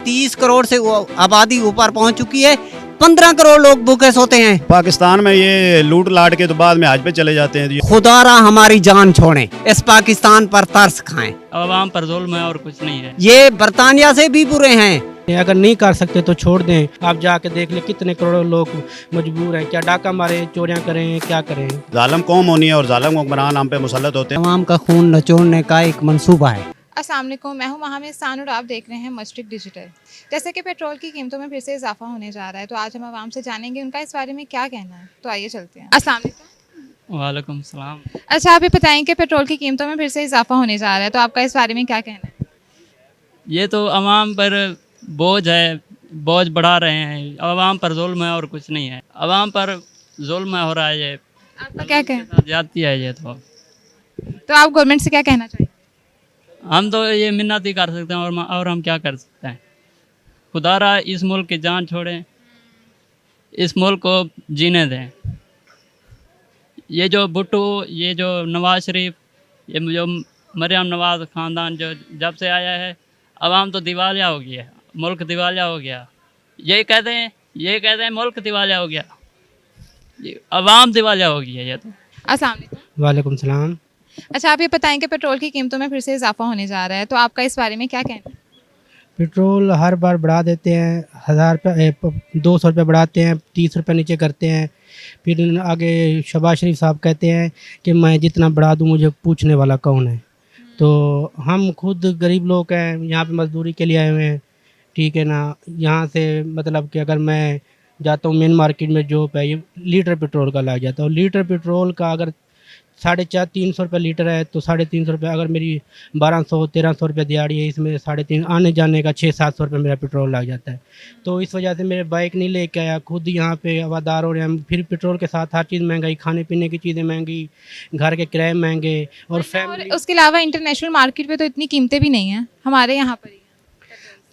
30 करोड़ से आबादी ऊपर पहुंच चुकी है। 15 करोड़ लोग भूखे सोते हैं। पाकिस्तान में ये लूट लाट के तो बाद में हज पे चले जाते हैं। खुदारा हमारी जान छोड़े, इस पाकिस्तान पर तरस खाएं। अवाम पर जुल्म है और कुछ नहीं है। ये बरतानिया से भी बुरे हैं। अगर नहीं कर सकते तो छोड़ दें। आप जाके देख ले कितने करोड़ों लोग मजबूर हैं, क्या डाका मारे, चोरियां करें, क्या करें। जालिम कौम होनी है और जालिम हुक्मरान हम पे मुसल्लत होते हैं। अवाम का खून नचोड़ने का एक मंसूबा है। अस्सलाम वालेकुम, मैं हूं महामिर सान और आप देख रहे हैं मस्टिक डिजिटल। जैसे कि पेट्रोल की कीमतों में फिर से इजाफा होने जा रहा है, तो आज हम आवाम से जानेंगे उनका इस बारे में क्या कहना है। तो आइए चलते हैं। अस्सलाम वालेकुम। वालेकुम सलाम। अच्छा, आप ये बताएं कि पेट्रोल की कीमतों में फिर से इजाफा होने जा रहा है, तो आपका इस बारे में क्या कहना है? ये तो अवाम पर बोझ है, बोझ बढ़ा रहे हैं। अवाम पर जुल्म है और कुछ नहीं है। अवाम पर जुल्म हो रहा है, ये आपका क्या कहना जाती है ये तो आप गवर्नमेंट से क्या कहना चाहिए? हम तो ये मिन्नत ही कर सकते हैं और हम क्या कर सकते हैं। खुदारा इस मुल्क की जान छोड़ें, इस मुल्क को जीने दें। ये जो भुट्टो, ये जो नवाज शरीफ, ये जो मरियम नवाज ख़ानदान जो जब से आया है, अवाम तो दिवालिया हो गया है, मुल्क दिवालिया हो गया। ये कहते हैं मुल्क दिवालिया हो गया, ये अवाम दिवालिया हो गई है ये तो। अस्सलाम वालेकुम। वालेकुम सलाम। अच्छा, आप ये बताएं कि पेट्रोल की कीमतों में फिर से इजाफा होने जा रहा है, तो आपका इस बारे में क्या कहना है? पेट्रोल हर बार बढ़ा देते हैं, 200 रुपये बढ़ाते हैं, 30 रुपये नीचे करते हैं। फिर आगे शहबाज शरीफ साहब कहते हैं कि मैं जितना बढ़ा दूँ मुझे पूछने वाला कौन है। तो हम खुद गरीब लोग हैं, यहाँ पे मजदूरी के लिए आए हुए हैं, ठीक है ना। यहाँ से मतलब कि अगर मैं जाता हूँ मेन मार्केट में जो है, ये लीटर पेट्रोल का लग जाता है। और लीटर पेट्रोल का अगर 350 रुपये लीटर है तो 350 रुपये, अगर मेरी 1200-1300 रुपये दिहाड़ी है, इसमें 350 आने जाने का 600-700 रुपये मेरा पेट्रोल लग जाता है। तो इस वजह से मेरे बाइक नहीं लेके आया, खुद यहाँ पे हवादार हो रहे हैं। फिर पेट्रोल के साथ हर चीज़ महंगाई, खाने पीने की चीज़ें महंगी, घर के किराए महंगे और और फैमिली। उसके अलावा इंटरनेशनल मार्केट पे तो इतनी कीमतें भी नहीं हैं, हमारे यहाँ पर ही हैं।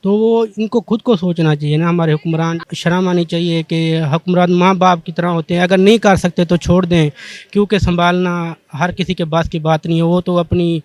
तो वो इनको खुद को सोचना चाहिए ना, हमारे हुक्मरान। शर्म आनी चाहिए कि हुक्मरान माँ बाप की तरह होते हैं। अगर नहीं कर सकते तो छोड़ दें, क्योंकि संभालना हर किसी के पास की बात नहीं है। वो तो अपनी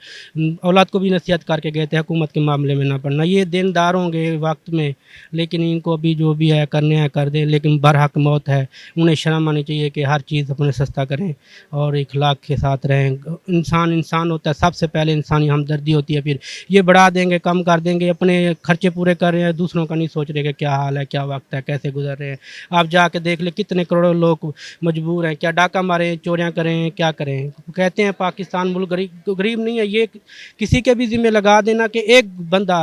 औलाद को भी नसीहत करके गए थे, हुकूमत के मामले में ना पड़ना। ये देनदार होंगे वक्त में, लेकिन इनको अभी जो भी है करने हैं कर दें, लेकिन बरहक मौत है। उन्हें शर्म आनी चाहिए कि हर चीज़ अपने सस्ता करें और इखलाक के साथ रहें। इंसान होता है, सबसे पहले इंसानी हमदर्दी होती है। फिर ये बढ़ा देंगे, कम कर देंगे, अपने खर्चे पूरे कर रहे हैं, दूसरों का नहीं सोच रहे कि क्या हाल है, क्या वक्त है, कैसे गुजर रहे हैं। आप जाके देख ले कितने करोड़ों लोग मजबूर हैं, क्या डाका मारें, चोरियां करें, क्या करें। कहते हैं पाकिस्तान मुल्क गरीब नहीं है। ये किसी के भी जिम्मे लगा देना कि एक बंदा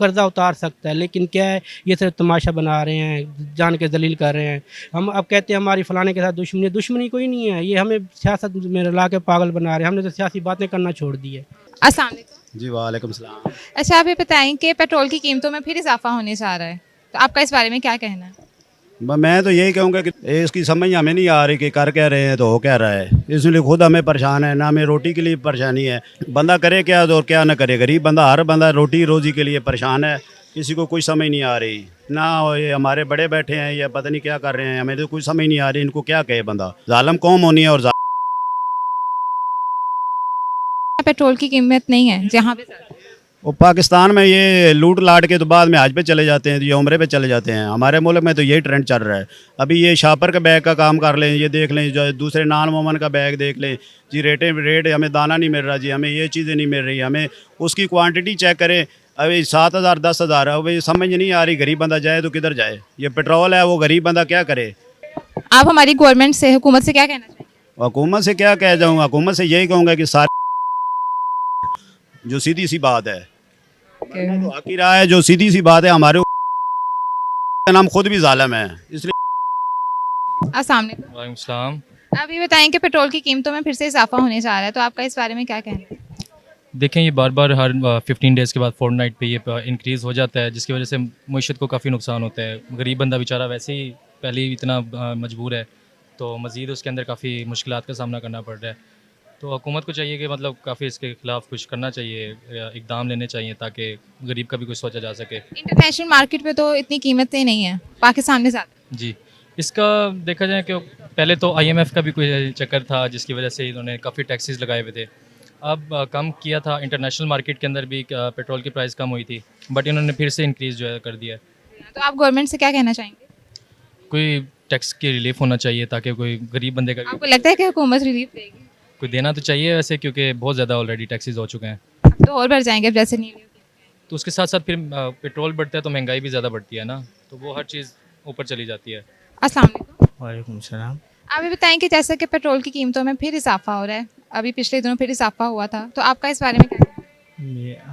कर्जा उतार सकता है, लेकिन क्या है, ये सिर्फ तमाशा बना रहे हैं, जान के जलील कर रहे हैं। हम अब कहते हैं हमारी फलाने के साथ दुश्मनी कोई नहीं है। ये हमें सियासत में ला के पागल बना रहे हैं। हमने तो सियासी बातें करना छोड़ दी है। अस्सलाम वालेकुम। जी वालेकुम सलाम। अच्छा, आप ये बताएं कि पेट्रोल की कीमतों में फिर इजाफा होने जा रहा है, तो आपका इस बारे में क्या कहना है? मैं तो यही कहूँगा कि इसकी समझ हमें नहीं आ रही कि कर क्या रहे हैं तो हो क्या रहा है। इसलिए खुद हमें परेशान है ना, हमें रोटी के लिए परेशानी है। बंदा करे क्या और क्या ना करे। गरीब बंदा, हर बंदा रोटी रोज़ी के लिए परेशान है। किसी को कोई समझ नहीं आ रही ना। ये हमारे बड़े बैठे हैं, ये पता नहीं क्या कर रहे हैं, हमें तो कोई समझ नहीं आ रही। इनको क्या कहे बंदा। जालिम कौम होनी है और पेट्रोल की कीमत नहीं है जहाँ पे वो पाकिस्तान में ये लूट लाट के तो बाद में हज पे चले जाते हैं, ये उम्रे पे चले जाते हैं। हमारे मुल्क में तो यही ट्रेंड चल रहा है। अभी ये शापर का बैग का काम कर लें, ये देख लें, जो दूसरे नान मोमन का बैग देख लें जी। रेट हमें दाना नहीं मिल रहा जी, हमें ये चीज़ें नहीं मिल रही, हमें उसकी क्वांटिटी चेक करें। अभी 7,000 10,000 है। अभी समझ नहीं आ रही, गरीब बंदा जाए तो किधर जाए। ये पेट्रोल है, वो गरीब बंदा क्या करे। आप हमारी गवर्नमेंट से, हुकूमत से क्या कहना चाहिए? हुकूमत से क्या कह जाऊँगा, हुकूमत से यही कहूँगा कि सारे जो सीधी सी बात है तो हक ही रहा है, जो सीधी सी बात है। हमारे नाम खुद भी जालिम है, इसलिए। अस्सलाम वालेकुम। वालेकुम सलाम। आप ये बताएं कि पेट्रोल की कीमतों में फिर से इजाफा होने जा रहा है, तो आपका इस बारे में क्या कहना है? देखें, ये बार बार हर 15 डेज़ के बाद फोर्टनाइट पे ये इंक्रीज़ हो जाता है, जिसकी वजह से मईशत को काफ़ी नुकसान होता है। गरीब बंदा बेचारा वैसे ही पहले ही इतना मजबूर है, तो मज़ीद उसके अंदर काफ़ी मुश्किलात का सामना करना पड़ रहा है। तो हुकूमत को चाहिए कि मतलब काफ़ी इसके खिलाफ कुछ करना चाहिए, इक़दाम लेने चाहिए, ताकि गरीब का भी कुछ सोचा जा सके। इंटरनेशनल मार्केट पे तो इतनी कीमतें नहीं है, पाकिस्तान में ज़्यादा। जी, इसका देखा जाए कि पहले तो IMF का भी कोई चक्कर था, जिसकी वजह से इन्होंने काफ़ी टैक्सेस लगाए हुए थे। अब कम किया था, इंटरनेशनल मार्केट के अंदर भी पेट्रोल की प्राइस कम हुई थी, बट इन्होंने फिर से इंक्रीज़ जो है कर दिया है। तो आप गवर्नमेंट से क्या कहना चाहेंगे? कोई टैक्स की रिलीफ होना चाहिए ताकि कोई गरीब बंदे का आपको लगता है कि हुकूमत रिलीफ देगी? कोई देना तो चाहिए वैसे, क्योंकि बहुत ज़्यादा ऑलरेडी टैक्सेस हो चुके हैं। अब तो और बढ़ जाएंगे अब जैसे नहीं। तो उसके साथ साथ फिर पेट्रोल बढ़ता है तो महंगाई भी ज़्यादा बढ़ती है ना, तो वो हर चीज़ ऊपर चली जाती है। अस्सलाम वालेकुम। वालेकुम सलाम। आप ये बताएं कि जैसे कि पेट्रोल की कीमतों में फिर इजाफा हो रहा है, अभी पिछले दिनों फिर इजाफा हुआ था, तो आपका इस बारे में क्या कहना है?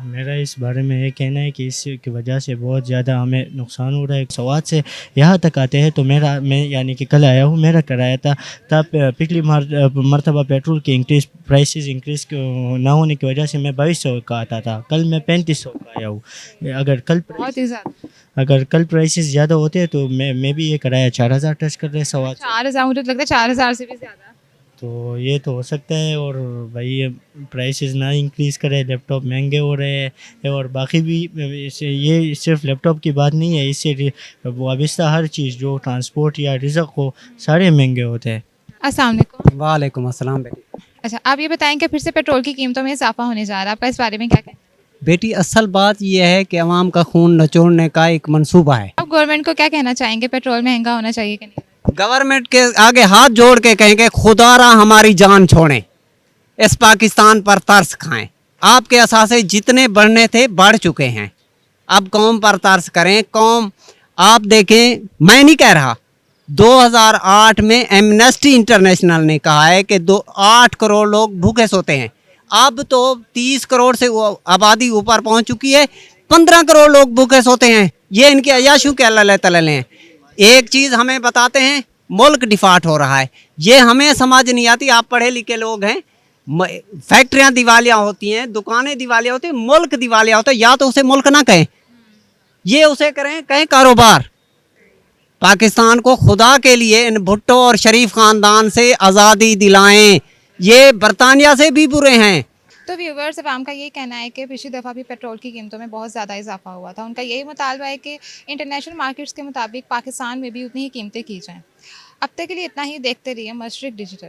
मेरा इस बारे में ये कहना है कि इसकी वजह से बहुत ज़्यादा हमें नुकसान हो रहा है। सवाद से यहाँ तक आते हैं तो मैं यानी कि कल आया हूँ, मेरा कराया था तब पिछली मरतबा पेट्रोल की प्राइसेस इंक्रीज़ ना होने की वजह से मैं 2200 का आता था, कल मैं 3500 का आया हूँ। बहुत ही ज़्यादा। अगर कल प्राइसेस ज़्यादा होते हैं तो मैं भी ये कराया 4000 टच कर रहे सवाद से। 4000, मुझे तो लगता है 4000 से भी ज़्यादा। तो ये तो हो सकता है। और भाई प्राइसेस ना इंक्रीज़ करे, लैपटॉप महंगे हो रहे हैं और बाकी भी इससे, ये सिर्फ लैपटॉप की बात नहीं है, इससे वाबस्ता हर चीज़ जो ट्रांसपोर्ट या रिज़्क़ हो सारे महंगे होते हैं। अस्सलाम वालेकुम। वालेकुम अस्सलाम बेटी। अच्छा, आप ये बताएं कि फिर से पेट्रोल की कीमतों में इजाफा होने जा रहा है, आपका इस बारे में क्या कहना है? बेटी असल बात यह है कि अवाम का खून नचोड़ने का एक मंसूबा है। आप गवर्नमेंट को क्या कहना चाहेंगे, पेट्रोल महंगा होना चाहिए कि नहीं? गवर्नमेंट के आगे हाथ जोड़ के कहेंगे खुदारा हमारी जान छोड़ें, इस पाकिस्तान पर तरस खाएं। आपके असासे जितने बढ़ने थे बढ़ चुके हैं, अब कौम पर तरस करें। कौम आप देखें, मैं नहीं कह रहा, 2008 में एमनेस्टी इंटरनेशनल ने कहा है कि 8 करोड़ लोग भूखे सोते हैं। अब तो 30 करोड़ से आबादी ऊपर पहुंच चुकी है, 15 करोड़ लोग भूखे सोते हैं। ये इनके अयाशों के अल्लाह तआला हैं। एक चीज़ हमें बताते हैं, मुल्क डिफाल्ट हो रहा है, ये हमें समझ नहीं आती। आप पढ़े लिखे लोग हैं, फैक्ट्रियां दिवालिया होती हैं, दुकानें दिवालिया होती हैं, मुल्क दिवालिया होता है। या तो उसे मुल्क ना कहें, ये उसे कहें कारोबार। पाकिस्तान को खुदा के लिए इन भुट्टो और शरीफ ख़ानदान से आज़ादी दिलाएं, ये बरतानिया से भी बुरे हैं। तो व्यूवर्स, अब का ये कहना है कि पिछली दफ़ा भी पेट्रोल की कीमतों में बहुत ज़्यादा इजाफा हुआ था। उनका यही मुतालबा है कि इंटरनेशनल मार्केट्स के मुताबिक पाकिस्तान में भी उतनी ही कीमतें की जाएँ। अब तक के लिए इतना ही। देखते रहिए मशरिक डिजिटल।